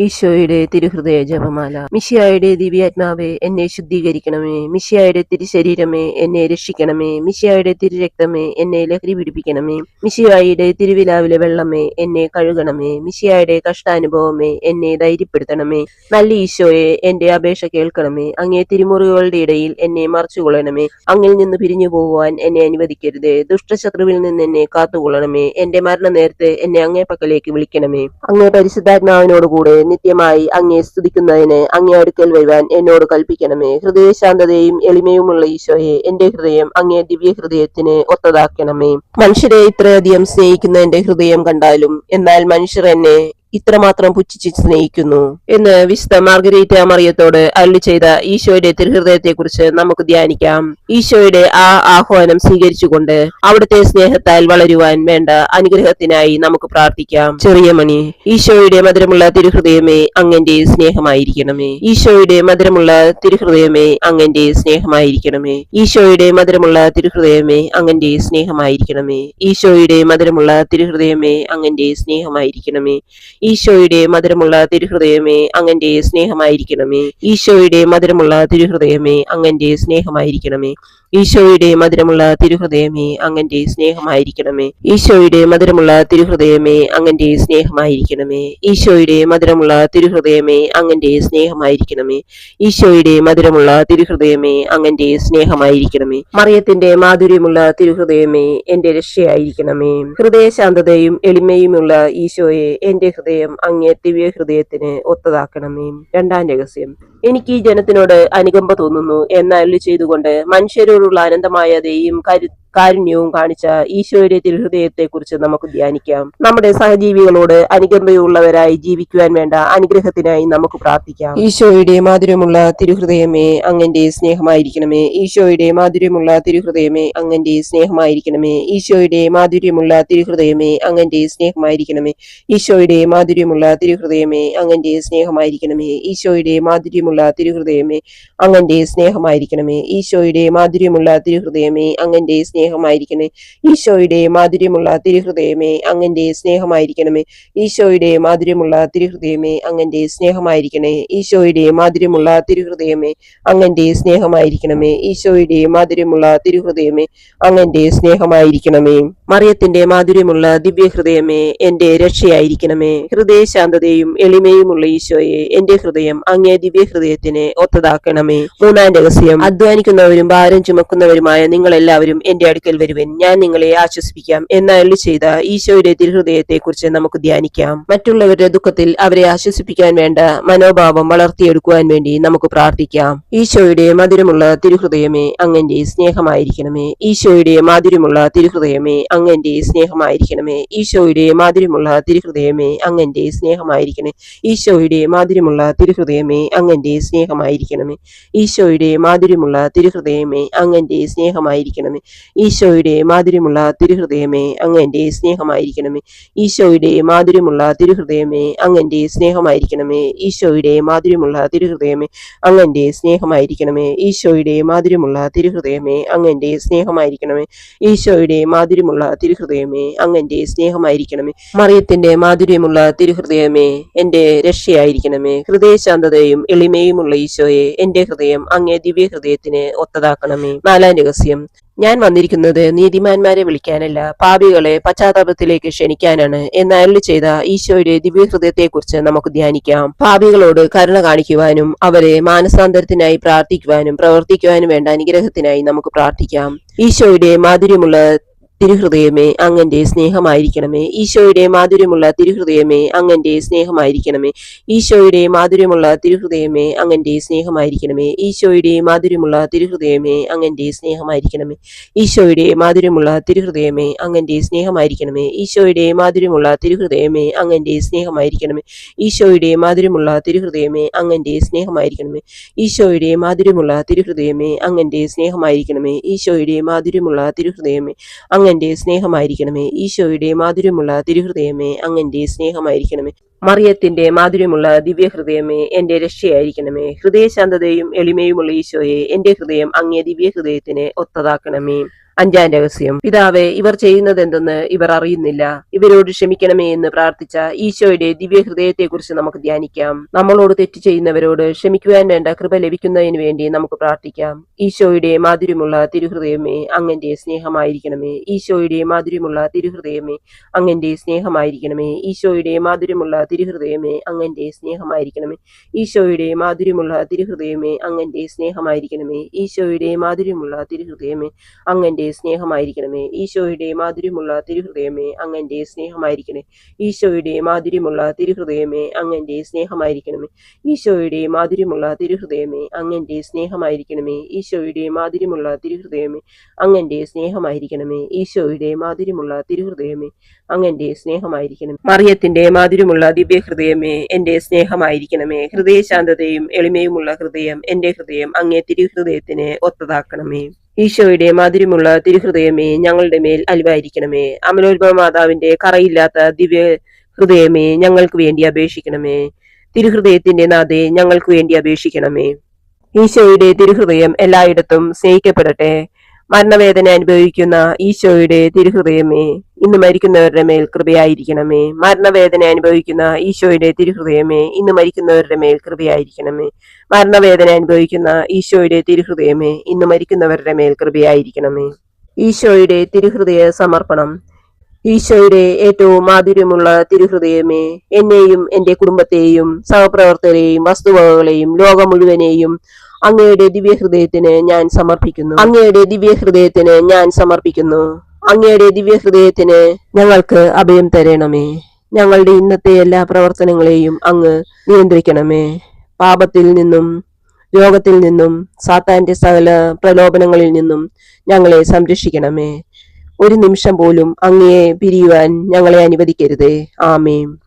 ഈശോയുടെ തിരുഹൃദയ ജപമാല. മിശിഹായുടെ ദിവ്യാത്മാവേ, എന്നെ ശുദ്ധീകരിക്കണമേ. മിശിഹായുടെ തിരുശരീരമേ, എന്നെ രക്ഷിക്കണമേ. മിശിഹായുടെ തിരുരക്തമേ, എന്നെ ലഹരി പിടിപ്പിക്കണമേ. മിശിഹായുടെ തിരുവിലാവിലെ വെള്ളമേ, എന്നെ കഴുകണമേ. മിശിഹായുടെ കഷ്ടാനുഭവമേ, എന്നെ ധൈര്യപ്പെടുത്തണമേ. നല്ല ഈശോയെ, എന്റെ അപേക്ഷ കേൾക്കണമേ. അങ്ങേ തിരുമുറികളുടെ ഇടയിൽ എന്നെ മറച്ചുകൊള്ളണമേ. അങ്ങിൽ നിന്ന് പിരിഞ്ഞു പോകുവാൻ എന്നെ അനുവദിക്കരുതേ. ദുഷ്ടശത്രുവിൽ നിന്ന് എന്നെ കാത്തുകൊള്ളണമേ. എന്റെ മരണനേരത്ത് എന്നെ അങ്ങേ പക്കലേക്ക് വിളിക്കണമേ. അങ്ങേ പരിശുദ്ധാത്മാവിനോടുകൂടെ നിത്യമായി അങ്ങേ സ്തുതിക്കുന്നതിന് അങ്ങേ അടുക്കൽ വരുവാൻ എന്നോട് കൽപ്പിക്കണമേ. ഹൃദയശാന്തതയും എളിമയുമുള്ള ഈശോയെ, എന്റെ ഹൃദയം അങ്ങേ ദിവ്യ ഹൃദയത്തിന് ഒത്തതാക്കണമേ. മനുഷ്യരെ ഇത്രയധികം സ്നേഹിക്കുന്ന എന്റെ ഹൃദയം കണ്ടാലും എന്നാൽ മനുഷ്യർ എന്നെ ഇത്രമാത്രം പുച്ഛിച്ച് സ്നേഹിക്കുന്നു എന്ന് വിശുദ്ധ മാർഗരീറ്റ മറിയത്തോട് അരുളി ചെയ്ത ഈശോയുടെ തിരുഹൃദയത്തെ കുറിച്ച് നമുക്ക് ധ്യാനിക്കാം. ഈശോയുടെ ആ ആഹ്വാനം സ്വീകരിച്ചുകൊണ്ട് അവിടുത്തെ സ്നേഹത്താൽ വളരുവാൻ വേണ്ട അനുഗ്രഹത്തിനായി നമുക്ക് പ്രാർത്ഥിക്കാം. ചെറിയ മണി, ഈശോയുടെ മധുരമുള്ള തിരുഹൃദയമേ, അങ്ങന്റെ സ്നേഹമായിരിക്കണമേ. ഈശോയുടെ മധുരമുള്ള തിരുഹൃദയമേ, അങ്ങന്റെ സ്നേഹമായിരിക്കണമേ. ഈശോയുടെ മധുരമുള്ള തിരുഹൃദയമേ, അങ്ങന്റെ സ്നേഹമായിരിക്കണമേ. ഈശോയുടെ മധുരമുള്ള തിരുഹൃദയമേ, അങ്ങന്റെ സ്നേഹമായിരിക്കണമേ. ഈശോയുടെ മധുരമുള്ള തിരുഹൃദയമേ, അങ്ങന്റെ സ്നേഹമായിരിക്കണമേ. ഈശോയുടെ മധുരമുള്ള തിരുഹൃദയമേ, അങ്ങന്റെ സ്നേഹമായിരിക്കണമേ. ഈശോയുടെ മധുരമുള്ള തിരുഹൃദയമേ, അങ്ങന്റെ സ്നേഹമായിരിക്കണമേ. ഈശോയുടെ മധുരമുള്ള തിരുഹൃദയമേ, അങ്ങന്റെ സ്നേഹമായിരിക്കണമേ. ഈശോയുടെ മധുരമുള്ള തിരുഹൃദയമേ, അങ്ങന്റെ സ്നേഹമായിരിക്കണമേ. ഈശോയുടെ മധുരമുള്ള തിരുഹൃദയമേ, അങ്ങന്റെ സ്നേഹമായിരിക്കണമേ. മറിയത്തിന്റെ മാധുര്യമുള്ള തിരുഹൃദയമേ, എന്റെ രക്ഷയായിരിക്കണമേ. ഹൃദയശാന്തതയും എളിമയുമുള്ള ഈശോയെ, എന്റെ ഹൃദയം അങ്ങേ ദിവ്യ ഹൃദയത്തിന് ഒത്തതാക്കണമേ. രണ്ടാം രഹസ്യം. എനിക്ക് ഈ ജനത്തിനോട് അനുകമ്പ തോന്നുന്നു എന്നരുളി ചെയ്തുകൊണ്ട് മനുഷ്യരോടുള്ള അനന്തമായ ദയയും കാരുണ്യവും കാണിച്ച ഈശോയുടെ തിരുഹൃദയത്തെ കുറിച്ച് നമുക്ക് ധ്യാനിക്കാം. നമ്മുടെ സഹജീവികളോട് അനുകമ്പയുള്ളവരായി ജീവിക്കുവാൻ വേണ്ട അനുഗ്രഹത്തിനായി നമുക്ക് പ്രാർത്ഥിക്കാം. ഈശോയുടെ മാധുര്യമുള്ള തിരുഹൃദയമേ, അങ്ങന്റെ സ്നേഹമായിരിക്കണമേ. ഈശോയുടെ മാധുര്യമുള്ള തിരുഹൃദയമേ, അങ്ങന്റെ സ്നേഹമായിരിക്കണമേ. ഈശോയുടെ മാധുര്യമുള്ള തിരുഹൃദയമേ, അങ്ങന്റെ സ്നേഹമായിരിക്കണമേ. ഈശോയുടെ മാധുര്യമുള്ള തിരുഹൃദയമേ, അങ്ങന്റെ സ്നേഹമായിരിക്കണമേ. ഈശോയുടെ മാധുര്യമുള്ള തിരുഹൃദയമേ, അങ്ങന്റെ സ്നേഹമായിരിക്കണമേ. ഈശോയുടെ മാധുര്യമുള്ള തിരുഹൃദയമേ, അങ്ങന്റെ സ്നേഹമായിരിക്കണേ. ഈശോയുടെ മാധുര്യമുള്ള തിരുഹൃദയമേ, അങ്ങന്റെ സ്നേഹമായിരിക്കണമേ. ഈശോയുടെ മാധുര്യമുള്ള തിരുഹൃദയമേ, അങ്ങന്റെ സ്നേഹമായിരിക്കണേ. ഈശോയുടെ മാധുര്യമുള്ള തിരുഹൃദയമേ, അങ്ങന്റെ സ്നേഹമായിരിക്കണമേ. ഈശോയുടെ മാധുര്യമുള്ള തിരുഹൃദയമേ, അങ്ങന്റെ സ്നേഹമായിരിക്കണമേ. മറിയത്തിന്റെ മാധുര്യമുള്ള ദിവ്യഹൃദയമേ, എന്റെ രക്ഷയായിരിക്കണമേ. ഹൃദയശാന്തതയും എളിമയുമുള്ള ഈശോയെ, എന്റെ ഹൃദയം അങ്ങേ ദിവ്യഹൃദയത്തിന് ഒത്തതാക്കണമേ. മൂന്നാം രഹസ്യം. അധ്വാനിക്കുന്നവരും ഭാരം ചുമക്കുന്നവരുമായ നിങ്ങളെല്ലാവരും എന്റെ അടുക്കൽ വരുവൻ, ഞാൻ നിങ്ങളെ ആശ്വസിപ്പിക്കാം എന്നരുളി ചെയ്ത ഈശോയുടെ തിരുഹൃദയത്തെ കുറിച്ച് നമുക്ക് ധ്യാനിക്കാം. മറ്റുള്ളവരുടെ ദുഃഖത്തിൽ അവരെ ആശ്വസിപ്പിക്കാൻ വേണ്ട മനോഭാവം വളർത്തിയെടുക്കുവാൻ വേണ്ടി നമുക്ക് പ്രാർത്ഥിക്കാം. ഈശോയുടെ മധുരമുള്ള തിരുഹൃദയമേ, അങ്ങന്റെ സ്നേഹമായിരിക്കണമേ. ഈശോയുടെ മാധുര്യമുള്ള തിരുഹൃദയമേ, അങ്ങന്റെ സ്നേഹമായിരിക്കണമേ. ഈശോയുടെ മാധുര്യമുള്ള തിരുഹൃദയമേ, അങ്ങന്റെ സ്നേഹമായിരിക്കണേ. ഈശോയുടെ മാധുര്യമുള്ള തിരുഹൃദയമേ, അങ്ങന്റെ സ്നേഹമായിരിക്കണമേ. ഈശോയുടെ മാധുര്യമുള്ള തിരുഹൃദയമേ, അങ്ങന്റെ സ്നേഹമായിരിക്കണമേ. ഈശോയുടെ മാധുര്യമുള്ള തിരുഹൃദയമേ, അങ്ങന്റെ സ്നേഹമായിരിക്കണമേ. ഈശോയുടെ മാധുര്യമുള്ള തിരുഹൃദയമേ, അങ്ങന്റെ സ്നേഹമായിരിക്കണമേ. ഈശോയുടെ മാധുര്യമുള്ള തിരുഹൃദയമേ, അങ്ങന്റെ സ്നേഹമായിരിക്കണമേ. ഈശോയുടെ മാധുര്യമുള്ള തിരുഹൃദയമേ, അങ്ങന്റെ സ്നേഹമായിരിക്കണമേ. ഈശോയുടെ മാധുര്യമുള്ള തിരുഹൃദയമേ, അങ്ങന്റെ സ്നേഹമായിരിക്കണമേ. മറിയത്തിന്റെ മാധുര്യമുള്ള തിരുഹൃദയമേ, എന്റെ രക്ഷയായിരിക്കണമേ. ഹൃദയശാന്തതയും എളിമയുമുള്ള ഈശോയെ, എന്റെ ഹൃദയം അങ്ങേ ദിവ്യ ഹൃദയത്തിന് ഒത്തതാക്കണമേ. നാലാം രഹസ്യം. ഞാൻ വന്നിരിക്കുന്നത് നീതിമാന്മാരെ വിളിക്കാനല്ല, പാപികളെ പശ്ചാത്താപത്തിലേക്ക് ക്ഷണിക്കാനാണ് എന്നരുളി ചെയ്ത ഈശോയുടെ ദിവ്യഹൃദയത്തെ കുറിച്ച് നമുക്ക് ധ്യാനിക്കാം. പാപികളോട് കരുണ കാണിക്കുവാനും അവരെ മാനസാന്തരത്തിനായി പ്രാർത്ഥിക്കുവാനും പ്രവർത്തിക്കുവാനും വേണ്ട അനുഗ്രഹത്തിനായി നമുക്ക് പ്രാർത്ഥിക്കാം. ഈശോയുടെ മാധുര്യമുള്ള തിരുഹൃദയമേ, അങ്ങന്റെ സ്നേഹമായിരിക്കണമേ. ഈശോയുടെ മാധുര്യമുള്ള തിരുഹൃദയമേ, അങ്ങന്റെ സ്നേഹമായിരിക്കണമേ. ഈശോയുടെ മാധുര്യമുള്ള തിരുഹൃദയമേ, അങ്ങന്റെ സ്നേഹമായിരിക്കണമേ. ഈശോയുടെ മാധുര്യമുള്ള തിരുഹൃദയമേ, അങ്ങന്റെ സ്നേഹമായിരിക്കണമേ. ഈശോയുടെ മാധുര്യമുള്ള തിരുഹൃദയമേ, അങ്ങന്റെ സ്നേഹമായിരിക്കണമേ. ഈശോയുടെ മാധുര്യമുള്ള തിരുഹൃദയമേ, അങ്ങന്റെ സ്നേഹമായിരിക്കണമേ. ഈശോയുടെ മാധുര്യമുള്ള തിരുഹൃദയമേ, അങ്ങന്റെ സ്നേഹമായിരിക്കണമേ. ഈശോയുടെ മാധുര്യമുള്ള തിരുഹൃദയമേ, അങ്ങന്റെ സ്നേഹമായിരിക്കണമേ. ഈശോയുടെ മാധുര്യമുള്ള തിരുഹൃദയമേ, അങ്ങന്റെ സ്നേഹമായിരിക്കണമേ. ഈശോയുടെ മാധുര്യമുള്ള തിരുഹൃദയമേ, അങ്ങന്റെ സ്നേഹമായിരിക്കണമേ. മറിയത്തിന്റെ മാധുര്യമുള്ള ദിവ്യഹൃദയമേ, എന്റെ രക്ഷയായിരിക്കണമേ. ഹൃദയശാന്തതയും എളിമയുമുള്ള ഈശോയെ, എന്റെ ഹൃദയം അങ്ങേ ദിവ്യഹൃദയത്തിന് ഒത്തതാക്കണമേ. അഞ്ചാം രഹസ്യം. പിതാവേ, ഇവർ ചെയ്യുന്നതെന്തെന്ന് ഇവർ അറിയുന്നില്ല, ഇവരോട് ക്ഷമിക്കണമേ എന്ന് പ്രാർത്ഥിച്ച ഈശോയുടെ ദിവ്യഹൃദയത്തെക്കുറിച്ച് നമുക്ക് ധ്യാനിക്കാം. നമ്മളോട് തെറ്റ് ചെയ്യുന്നവരോട് ക്ഷമിക്കുവാൻ വേണ്ട കൃപ ലഭിക്കുന്നതിന് വേണ്ടി നമുക്ക് പ്രാർത്ഥിക്കാം. ഈശോയുടെ മാധുര്യമുള്ള തിരുഹൃദയമേ, അങ്ങന്റെ സ്നേഹമായിരിക്കണമേ. ഈശോയുടെ മാധുര്യമുള്ള തിരുഹൃദയമേ, അങ്ങന്റെ സ്നേഹമായിരിക്കണമേ. ഈശോയുടെ മാധുര്യമുള്ള തിരുഹൃദയമേ, അങ്ങന്റെ സ്നേഹമായിരിക്കണമേ. ഈശോയുടെ മാധുര്യമുള്ള തിരുഹൃദയമേ, അങ്ങന്റെ സ്നേഹമായിരിക്കണമേ. ഈശോയുടെ മാധുര്യമുള്ള തിരുഹൃദയമേ, അങ്ങന്റെ സ്നേഹമായിരിക്കണമേ. ഈശോയുടെ മാധുര്യമുള്ള തിരുഹൃദയമേ, അങ്ങന്റെ സ്നേഹമായിരിക്കണേ. ഈശോയുടെ മാധുര്യമുള്ള തിരുഹൃദയമേ, അങ്ങന്റെ സ്നേഹമായിരിക്കണമേ. ഈശോയുടെ മാധുര്യമുള്ള തിരുഹൃദയമേ, അങ്ങന്റെ സ്നേഹമായിരിക്കണമേ. ഈശോയുടെ മാധുര്യമുള്ള തിരുഹൃദയമേ, അങ്ങന്റെ സ്നേഹമായിരിക്കണമേ. ഈശോയുടെ മാധുര്യമുള്ള തിരുഹൃദയമേ, അങ്ങന്റെ സ്നേഹമായിരിക്കണമേ. മറിയത്തിന്റെ മാധുര്യമുള്ള ദിവ്യഹൃദയമേ, എന്റെ സ്നേഹമായിരിക്കണമേ. ഹൃദയശാന്തതയും എളിമയുമുള്ള ഹൃദയം എന്റെ ഹൃദയം അങ്ങേ തിരുഹൃദയത്തിന് ഒത്തതാക്കണമേ. ഈശോയുടെ മാധുര്യമുള്ള തിരുഹൃദയമേ, ഞങ്ങളുടെ മേൽ അലിവായിരിക്കണമേ. അമലോത്ഭവ മാതാവിന്റെ കറയില്ലാത്ത ദിവ്യ ഹൃദയമേ, ഞങ്ങൾക്ക് വേണ്ടി അപേക്ഷിക്കണമേ. തിരുഹൃദയത്തിന്റെ നാഥേ, ഞങ്ങൾക്ക് വേണ്ടി അപേക്ഷിക്കണമേ. ഈശോയുടെ തിരുഹൃദയം എല്ലായിടത്തും സ്നേഹിക്കപ്പെടട്ടെ. മരണവേദന അനുഭവിക്കുന്ന ഈശോയുടെ തിരുഹൃദയമേ, ഇന്ന് മരിക്കുന്നവരുടെ മേൽ കൃപയായിരിക്കണമേ. മരണവേദന അനുഭവിക്കുന്ന ഈശോയുടെ തിരുഹൃദയമേ, ഇന്ന് മരിക്കുന്നവരുടെ മേൽ കൃപയായിരിക്കണമേ. മരണവേദന അനുഭവിക്കുന്ന ഈശോയുടെ തിരുഹൃദയമേ, ഇന്ന് മരിക്കുന്നവരുടെ മേൽ കൃപയായിരിക്കണമേ. ഈശോയുടെ തിരുഹൃദയ സമർപ്പണം. ഈശോയുടെ ഏറ്റവും മാധുര്യമുള്ള തിരുഹൃദയമേ, എന്നെയും എന്റെ കുടുംബത്തെയും സഹപ്രവർത്തകരെയും വസ്തുവകകളെയും ലോകം മുഴുവനെയും അങ്ങയുടെ ദിവ്യഹൃദയത്തിന് ഞാൻ സമർപ്പിക്കുന്നു. അങ്ങയുടെ ദിവ്യഹൃദയത്തിന് ഞാൻ സമർപ്പിക്കുന്നു. അങ്ങയുടെ ദിവ്യഹൃദയത്തിന് ഞങ്ങൾക്ക് അഭയം തരണമേ. ഞങ്ങളുടെ ഇന്നത്തെ എല്ലാ പ്രവർത്തനങ്ങളെയും അങ്ങ് നിയന്ത്രിക്കണമേ. പാപത്തിൽ നിന്നും രോഗത്തിൽ നിന്നും സാത്താന്റെ സകല പ്രലോഭനങ്ങളിൽ നിന്നും ഞങ്ങളെ സംരക്ഷിക്കണമേ. ഒരു നിമിഷം പോലും അങ്ങയെ പിരിയുവാൻ ഞങ്ങളെ അനുവദിക്കരുതേ. ആമേൻ.